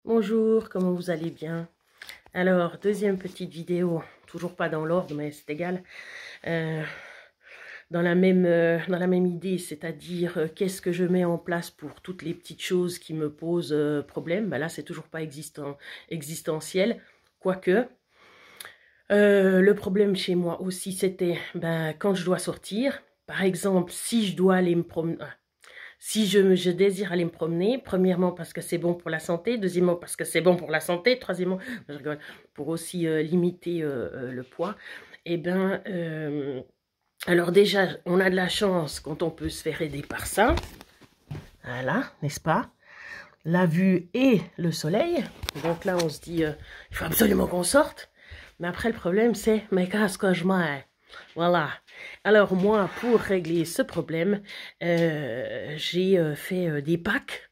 Bonjour, comment vous allez bien? Alors, deuxième petite vidéo, toujours pas dans l'ordre, mais c'est égal. Euh, dans la même idée, c'est-à-dire qu'est-ce que je mets en place pour toutes les petites choses qui me posent problème. Ben là, c'est toujours pas existentiel, quoique. Le problème chez moi aussi, c'était quand je dois sortir. Par exemple, si je dois aller me promener. Si je désire aller me promener, premièrement parce que c'est bon pour la santé, deuxièmement parce que c'est bon pour la santé, troisièmement, je rigole, pour aussi limiter le poids, et alors déjà, on a de la chance quand on peut se faire aider par ça, voilà, n'est-ce pas? La vue et le soleil, donc là on se dit, il faut absolument qu'on sorte, mais après le problème c'est, mais qu'est-ce que je mets? Voilà. Alors moi, pour régler ce problème, j'ai fait des packs.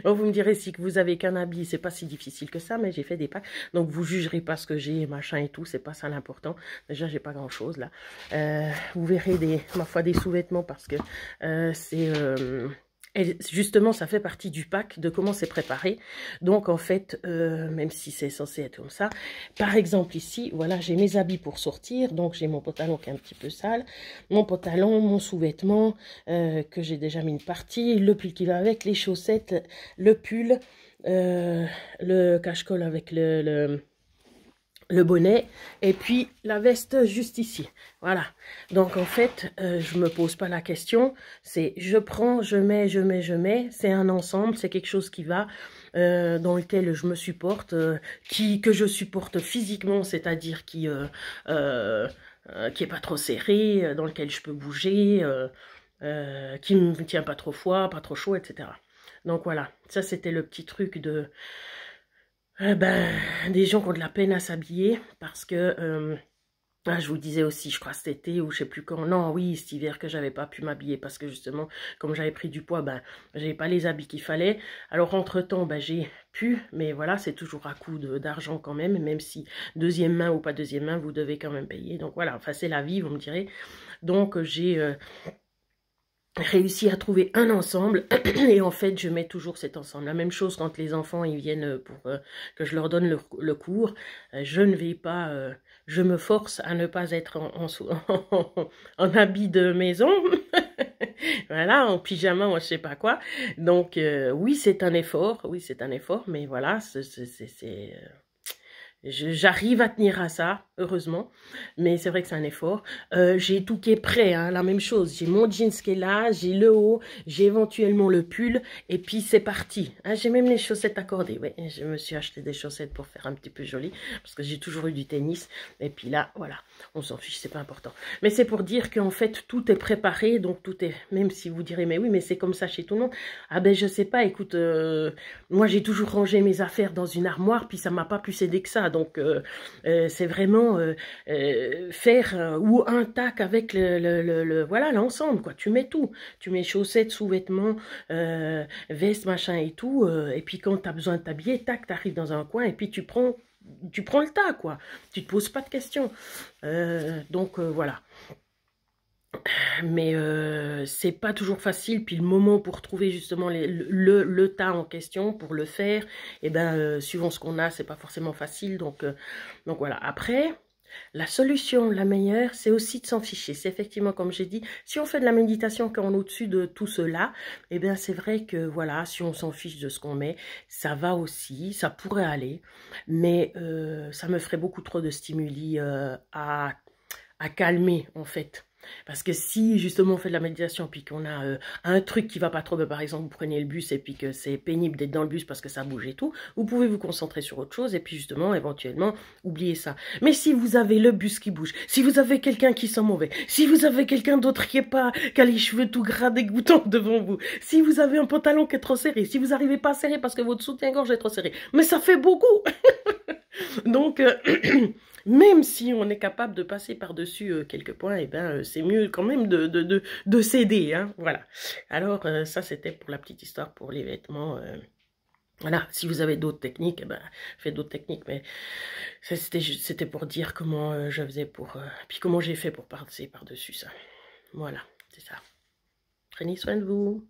Bon, vous me direz si que vous avez qu'un habit, c'est pas si difficile que ça, mais j'ai fait des packs. Donc vous jugerez pas ce que j'ai, machin et tout, c'est pas ça l'important. Déjà, j'ai pas grand chose là. Vous verrez ma foi des sous-vêtements parce que et justement, ça fait partie du pack de comment c'est préparé. Donc, en fait, même si c'est censé être comme ça, par exemple ici, voilà, j'ai mes habits pour sortir. Donc, j'ai mon pantalon qui est un petit peu sale, mon pantalon, mon sous-vêtement que j'ai déjà mis une partie, le pull qui va avec, les chaussettes, le pull, le cache-col avec le bonnet et puis la veste juste ici. Voilà. Donc en fait, je me pose pas la question. C'est je prends, je mets, je mets, je mets. C'est un ensemble, c'est quelque chose qui va, dans lequel je me supporte, que je supporte physiquement, c'est-à-dire qui est pas trop serré, dans lequel je peux bouger, qui me tient pas trop froid, pas trop chaud, etc. Donc voilà, ça c'était le petit truc de des gens qui ont de la peine à s'habiller parce que je vous disais aussi, je crois cet été ou je sais plus quand, non oui cet hiver que j'avais pas pu m'habiller parce que justement comme j'avais pris du poids, j'avais pas les habits qu'il fallait. Alors entre temps j'ai pu, mais voilà c'est toujours à coup d'argent quand même si deuxième main ou pas deuxième main vous devez quand même payer. Donc voilà, enfin c'est la vie vous me direz. Donc j'ai réussi à trouver un ensemble et en fait je mets toujours cet ensemble. La même chose quand les enfants ils viennent pour que je leur donne le cours, je ne vais pas, je me force à ne pas être en habit de maison, voilà, en pyjama ou je sais pas quoi. Donc oui c'est un effort, mais voilà j'arrive à tenir à ça, heureusement, mais c'est vrai que c'est un effort. J'ai tout qui est prêt, hein, la même chose. J'ai mon jeans qui est là, j'ai le haut, j'ai éventuellement le pull, et puis c'est parti. Hein, j'ai même les chaussettes accordées. Oui, je me suis acheté des chaussettes pour faire un petit peu joli, parce que j'ai toujours eu du tennis. Et puis là, voilà, on s'en fiche, c'est pas important. Mais c'est pour dire qu'en fait, tout est préparé, donc tout est... Même si vous direz, mais oui, mais c'est comme ça chez tout le monde. Ah ben, je sais pas, écoute, moi j'ai toujours rangé mes affaires dans une armoire, puis ça m'a pas plus aidé que ça. Donc, c'est vraiment faire ou un tac avec voilà l'ensemble, quoi. Tu mets tout. Tu mets chaussettes, sous-vêtements, veste, machin et tout. Et puis, quand tu as besoin de t'habiller, tac, tu arrives dans un coin et puis tu prends le tas, quoi. Tu te poses pas de questions. Donc, voilà. Mais c'est pas toujours facile, puis le moment pour trouver justement le tas en question pour le faire, et suivant ce qu'on a, c'est pas forcément facile, donc voilà. Après, la solution la meilleure, c'est aussi de s'en ficher. C'est effectivement, comme j'ai dit, si on fait de la méditation quand on est au-dessus de tout cela, c'est vrai que voilà, si on s'en fiche de ce qu'on met, ça va aussi, ça pourrait aller, mais ça me ferait beaucoup trop de stimuli à calmer en fait. Parce que si justement on fait de la méditation puis qu'on a un truc qui va pas trop, par exemple vous prenez le bus et puis que c'est pénible d'être dans le bus parce que ça bouge et tout, vous pouvez vous concentrer sur autre chose et puis justement éventuellement oublier ça. Mais si vous avez le bus qui bouge, si vous avez quelqu'un qui sent mauvais, si vous avez quelqu'un d'autre qui a les cheveux tout gras dégoûtants devant vous, si vous avez un pantalon qui est trop serré, si vous n'arrivez pas à serrer parce que votre soutien-gorge est trop serré, mais ça fait beaucoup. Donc même si on est capable de passer par-dessus quelques points, c'est mieux quand même de céder, hein, voilà. Alors, ça, c'était pour la petite histoire, pour les vêtements. Voilà, si vous avez d'autres techniques, faites d'autres techniques, mais c'était pour dire comment je faisais pour... puis comment j'ai fait pour passer par-dessus ça. Voilà, c'est ça. Prenez soin de vous.